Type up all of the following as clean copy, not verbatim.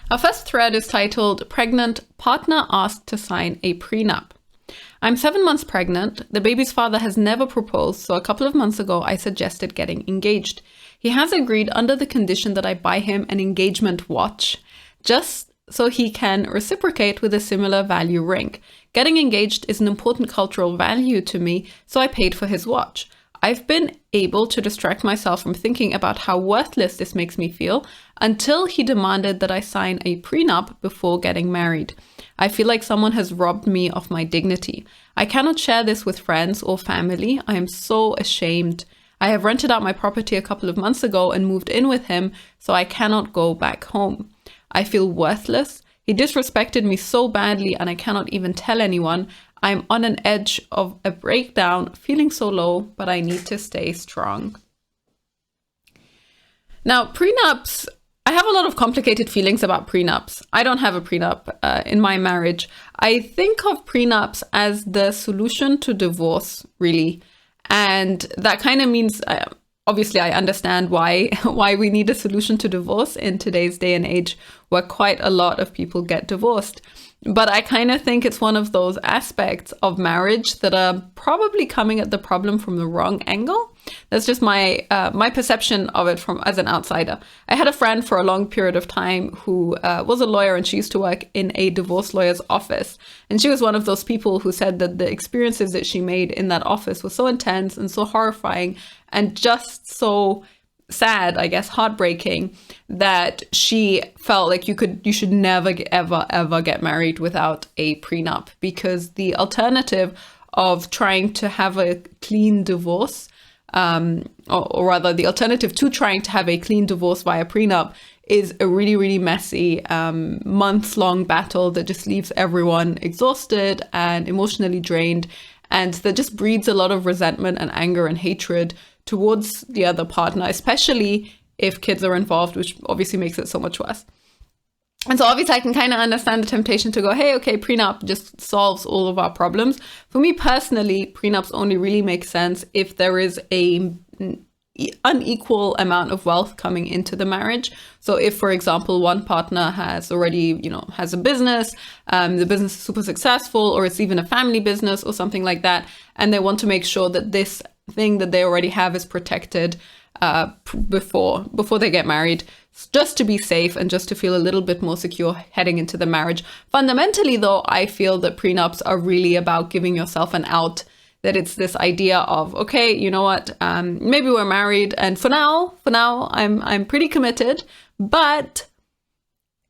Our first thread is titled, Pregnant Partner Asked to Sign a Prenup. I'm 7 months pregnant. The baby's father has never proposed, so a couple of months ago, I suggested getting engaged. He has agreed under the condition that I buy him an engagement watch, just so he can reciprocate with a similar value ring. Getting engaged is an important cultural value to me, so I paid for his watch. I've been able to distract myself from thinking about how worthless this makes me feel until he demanded that I sign a prenup before getting married. I feel like someone has robbed me of my dignity. I cannot share this with friends or family. I am so ashamed. I have rented out my property a couple of months ago and moved in with him, so I cannot go back home. I feel worthless. He disrespected me so badly and I cannot even tell anyone. I'm on an edge of a breakdown, feeling so low, but I need to stay strong. Now, prenups, I have a lot of complicated feelings about prenups. I don't have a prenup in my marriage. I think of prenups as the solution to divorce, really. And that kind of means, obviously, I understand why we need a solution to divorce in today's day and age, where quite a lot of people get divorced. But I kind of think it's one of those aspects of marriage that are probably coming at the problem from the wrong angle. That's just my perception of it from as an outsider. I had a friend for a long period of time who was a lawyer, and she used to work in a divorce lawyer's office. And she was one of those people who said that the experiences that she made in that office were so intense and so horrifying and just so sad, I guess, heartbreaking, that she felt like you should never ever get married without a prenup, because the alternative of trying to have a clean divorce, or rather the alternative to trying to have a clean divorce via prenup, is a really, really messy, months-long battle that just leaves everyone exhausted and emotionally drained, and that just breeds a lot of resentment and anger and hatred towards the other partner, especially if kids are involved, which obviously makes it so much worse. And so obviously I can kind of understand the temptation to go, hey, okay, prenup just solves all of our problems. For me personally, prenups only really make sense if there is a unequal amount of wealth coming into the marriage. So if, for example, one partner has already, has a business, the business is super successful, or it's even a family business or something like that, and they want to make sure that this thing that they already have is protected before they get married, just to be safe and just to feel a little bit more secure heading into the marriage. Fundamentally, though, I feel that prenups are really about giving yourself an out, that it's this idea of, okay, you know what, maybe we're married, and for now, I'm pretty committed, but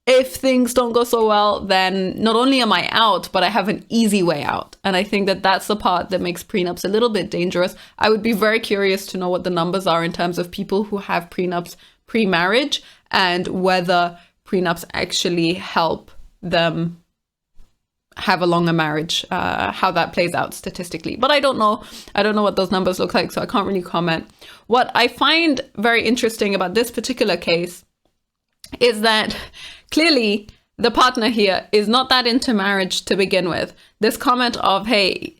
if things don't go so well, then not only am I out, but I have an easy way out. And I think that that's the part that makes prenups a little bit dangerous. I would be very curious to know what the numbers are in terms of people who have prenups pre-marriage, and whether prenups actually help them have a longer marriage, how that plays out statistically. But I don't know what those numbers look like, so I can't really comment. What I find very interesting about this particular case is that clearly the partner here is not that into marriage to begin with. This comment of, hey,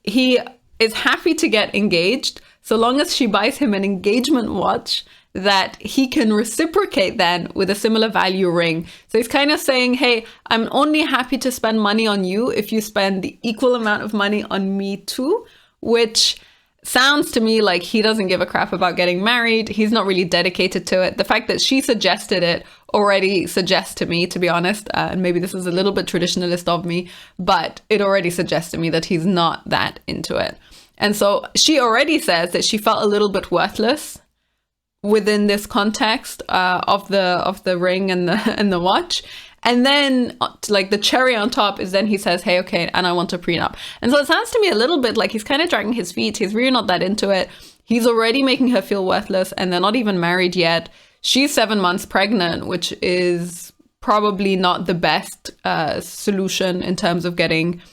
he is happy to get engaged so long as she buys him an engagement watch that he can reciprocate then with a similar value ring. So he's kind of saying, hey, I'm only happy to spend money on you if you spend the equal amount of money on me too, which sounds to me like he doesn't give a crap about getting married. He's not really dedicated to it. The fact that she suggested it already suggests to me, to be honest, and maybe this is a little bit traditionalist of me, but it already suggests to me that he's not that into it. And so she already says that she felt a little bit worthless within this context of the ring and the watch. And then like the cherry on top is then he says, hey, okay, and I want a prenup. And so it sounds to me a little bit like he's kind of dragging his feet. He's really not that into it. He's already making her feel worthless, and they're not even married yet. She's 7 months pregnant, which is probably not the best solution in terms of getting,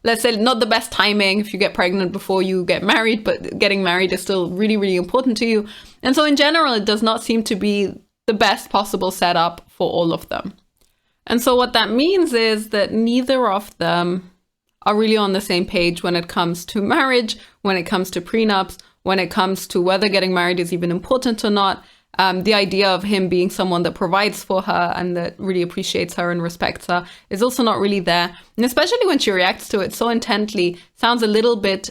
let's say not the best timing if you get pregnant before you get married, but getting married is still really, really important to you. And so in general, it does not seem to be the best possible setup for all of them. And so what that means is that neither of them are really on the same page when it comes to marriage, when it comes to prenups, when it comes to whether getting married is even important or not. The idea of him being someone that provides for her and that really appreciates her and respects her is also not really there. And especially when she reacts to it so intensely, it sounds a little bit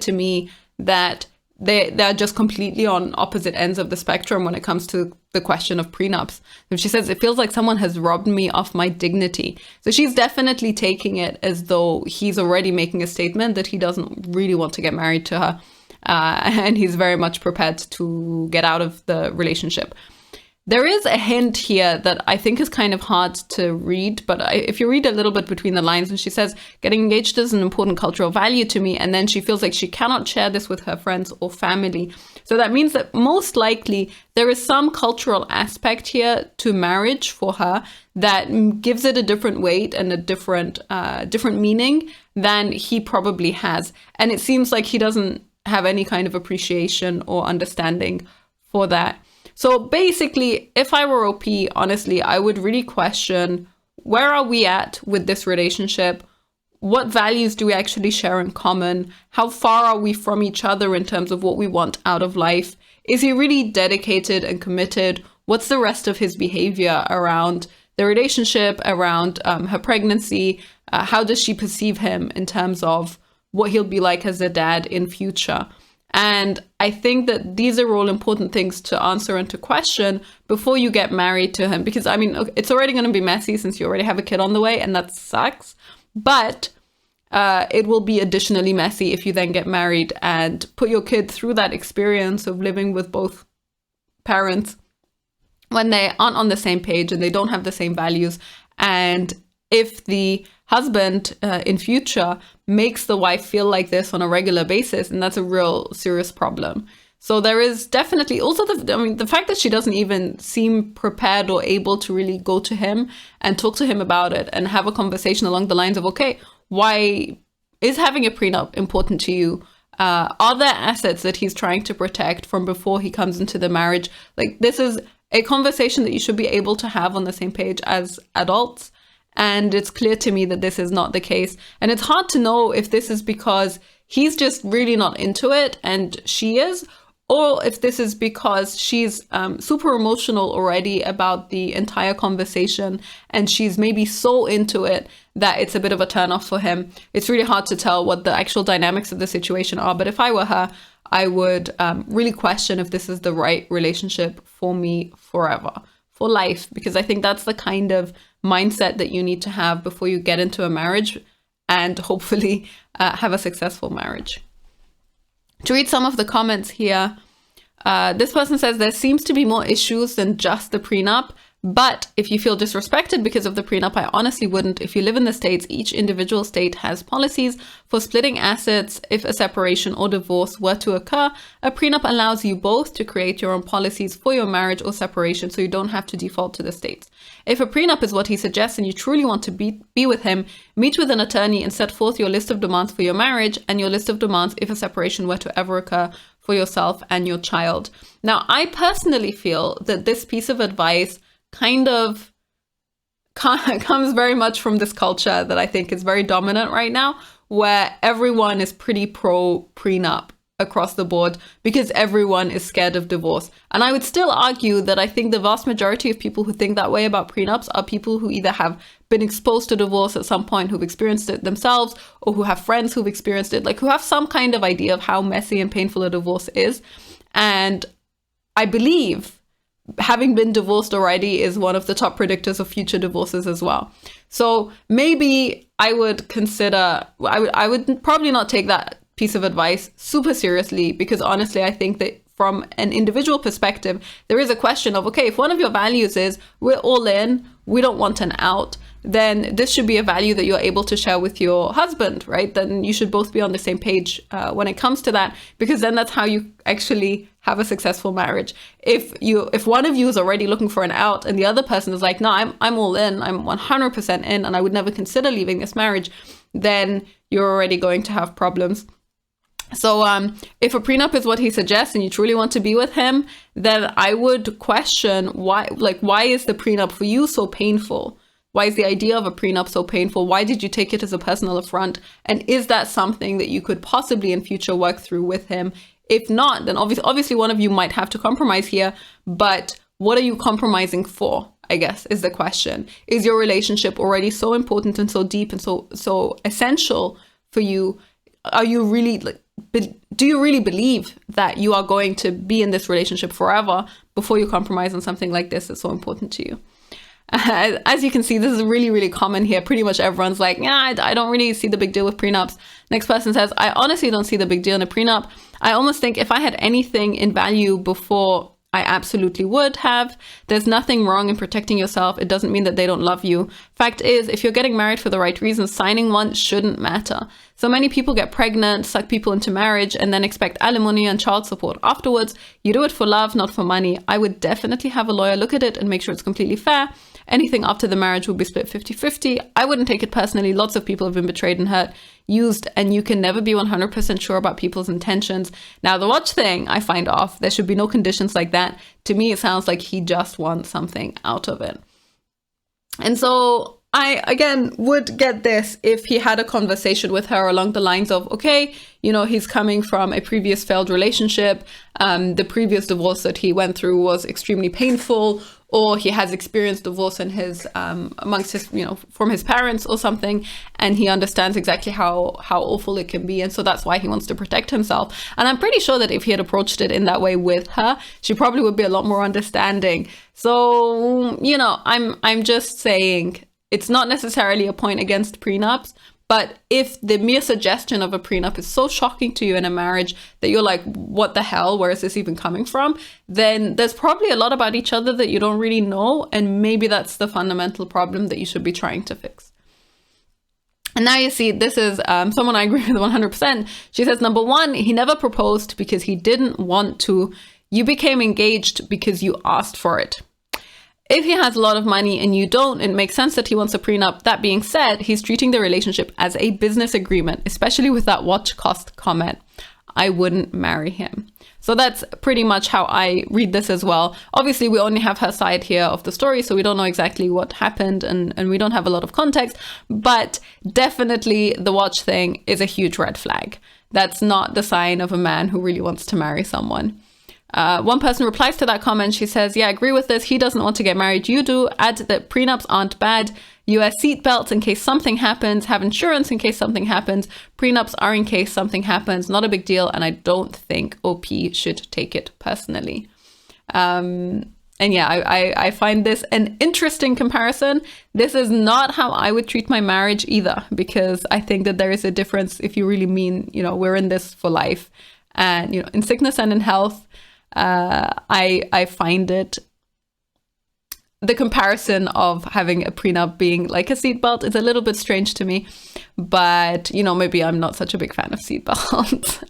to me that they're just completely on opposite ends of the spectrum when it comes to the question of prenups. And she says, it feels like someone has robbed me of my dignity. So she's definitely taking it as though he's already making a statement that he doesn't really want to get married to her. And he's very much prepared to get out of the relationship. There is a hint here that I think is kind of hard to read, but if you read a little bit between the lines, and she says, getting engaged is an important cultural value to me, and then she feels like she cannot share this with her friends or family. So that means that most likely there is some cultural aspect here to marriage for her that gives it a different weight and a different meaning than he probably has. And it seems like he doesn't have any kind of appreciation or understanding for that. So basically, if I were OP, honestly, I would really question, where are we at with this relationship? What values do we actually share in common? How far are we from each other in terms of what we want out of life? Is he really dedicated and committed? What's the rest of his behavior around the relationship, around her pregnancy? How does she perceive him in terms of what he'll be like as a dad in future? And I think that these are all important things to answer and to question before you get married to him. Because, I mean, it's already going to be messy since you already have a kid on the way, and that sucks. But it will be additionally messy if you then get married and put your kid through that experience of living with both parents when they aren't on the same page and they don't have the same values. And if the husband in future makes the wife feel like this on a regular basis, and that's a real serious problem. So there is definitely also the fact that she doesn't even seem prepared or able to really go to him and talk to him about it and have a conversation along the lines of, okay, why is having a prenup important to you? Are there assets that he's trying to protect from before he comes into the marriage? Like, this is a conversation that you should be able to have on the same page as adults. And it's clear to me that this is not the case. And it's hard to know if this is because he's just really not into it and she is, or if this is because she's super emotional already about the entire conversation and she's maybe so into it that it's a bit of a turnoff for him. It's really hard to tell what the actual dynamics of the situation are. But if I were her, I would really question if this is the right relationship for me forever, for life, because I think that's the kind of mindset that you need to have before you get into a marriage and hopefully have a successful marriage. To read some of the comments here, this person says there seems to be more issues than just the prenup, but if you feel disrespected because of the prenup, I honestly wouldn't. If you live in the States, each individual state has policies for splitting assets. If a separation or divorce were to occur, a prenup allows you both to create your own policies for your marriage or separation, so you don't have to default to the states. If a prenup is what he suggests and you truly want to be with him, meet with an attorney and set forth your list of demands for your marriage and your list of demands if a separation were to ever occur for yourself and your child. Now, I personally feel that this piece of advice kind of comes very much from this culture that I think is very dominant right now, where everyone is pretty pro prenup across the board because everyone is scared of divorce. And I would still argue that I think the vast majority of people who think that way about prenups are people who either have been exposed to divorce at some point, who've experienced it themselves, or who have friends who've experienced it, like who have some kind of idea of how messy and painful a divorce is. And I believe having been divorced already is one of the top predictors of future divorces as well. So maybe I would consider, I would probably not take that piece of advice super seriously, because honestly, I think that from an individual perspective, there is a question of, okay, if one of your values is we're all in, we don't want an out, then this should be a value that you're able to share with your husband, right? Then you should both be on the same page when it comes to that, because then that's how you actually have a successful marriage. If one of you is already looking for an out and the other person is like, no, I'm all in, I'm 100% in, and I would never consider leaving this marriage, then you're already going to have problems. So if a prenup is what he suggests and you truly want to be with him, then I would question why is the prenup for you so painful? Why is the idea of a prenup so painful? Why did you take it as a personal affront? And is that something that you could possibly in future work through with him If not, then obviously one of you might have to compromise here, but what are you compromising for, I guess, is the question. Is your relationship already so important and so deep and so essential for you? Are you really, do you really believe that you are going to be in this relationship forever before you compromise on something like this that's so important to you? As you can see, this is really, really common here. Pretty much everyone's like, yeah, I don't really see the big deal with prenups. Next person says, I honestly don't see the big deal in a prenup. I almost think if I had anything in value before, I absolutely would have. There's nothing wrong in protecting yourself. It doesn't mean that they don't love you. Fact is, if you're getting married for the right reasons, signing one shouldn't matter. So many people get pregnant, suck people into marriage, and then expect alimony and child support afterwards. You do it for love, not for money. I would definitely have a lawyer look at it and make sure it's completely fair. Anything after the marriage will be split 50-50. I wouldn't take it personally. Lots of people have been betrayed and hurt, used, and you can never be 100% sure about people's intentions. Now, the watch thing I find off. There should be no conditions like that. To me, it sounds like he just wants something out of it. And so I, again, would get this if he had a conversation with her along the lines of, okay, you know, he's coming from a previous failed relationship. The previous divorce that he went through was extremely painful, or he has experienced divorce in his, amongst his, you know, from his parents or something. And he understands exactly how awful it can be. And so that's why he wants to protect himself. And I'm pretty sure that if he had approached it in that way with her, she probably would be a lot more understanding. So, you know, I'm just saying, it's not necessarily a point against prenups, but if the mere suggestion of a prenup is so shocking to you in a marriage that you're like, what the hell, where is this even coming from? Then there's probably a lot about each other that you don't really know. And maybe that's the fundamental problem that you should be trying to fix. And now you see, this is someone I agree with 100%. She says, number one, he never proposed because he didn't want to. You became engaged because you asked for it. If he has a lot of money and you don't, it makes sense that he wants a prenup. That being said, he's treating the relationship as a business agreement, especially with that watch cost comment. I wouldn't marry him. So that's pretty much how I read this as well. Obviously, we only have her side here of the story, so we don't know exactly what happened and we don't have a lot of context, but definitely the watch thing is a huge red flag. That's not the sign of a man who really wants to marry someone. One person replies to that comment. She says, yeah, I agree with this. He doesn't want to get married. You do. Add that prenups aren't bad. You wear seatbelts in case something happens. Have insurance in case something happens. Prenups are in case something happens. Not a big deal. And I don't think OP should take it personally. And yeah, I find this an interesting comparison. This is not how I would treat my marriage either, because I think that there is a difference if you really mean, you know, we're in this for life. And, you know, in sickness and in health, I find it, the comparison of having a prenup being like a seatbelt is a little bit strange to me, but you know, maybe I'm not such a big fan of seatbelts.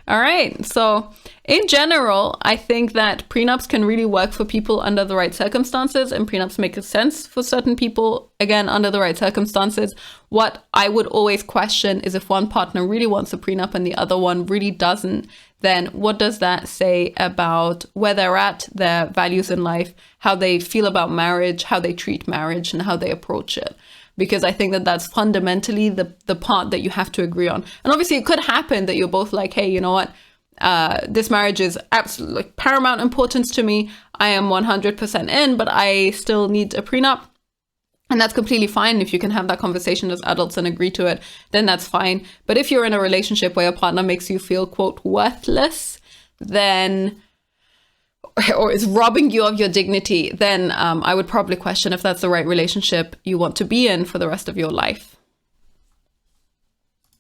All right. So in general, I think that prenups can really work for people under the right circumstances, and prenups make sense for certain people, again, under the right circumstances. What I would always question is if one partner really wants a prenup and the other one really doesn't, then what does that say about where they're at, their values in life, how they feel about marriage, how they treat marriage, and how they approach it? Because I think that that's fundamentally the part that you have to agree on. And obviously it could happen that you're both like, hey, you know what? This marriage is absolutely like paramount importance to me. I am 100% in, but I still need a prenup. And that's completely fine. If you can have that conversation as adults and agree to it, then that's fine. But if you're in a relationship where your partner makes you feel, quote, worthless, then, or is robbing you of your dignity, then I would probably question if that's the right relationship you want to be in for the rest of your life.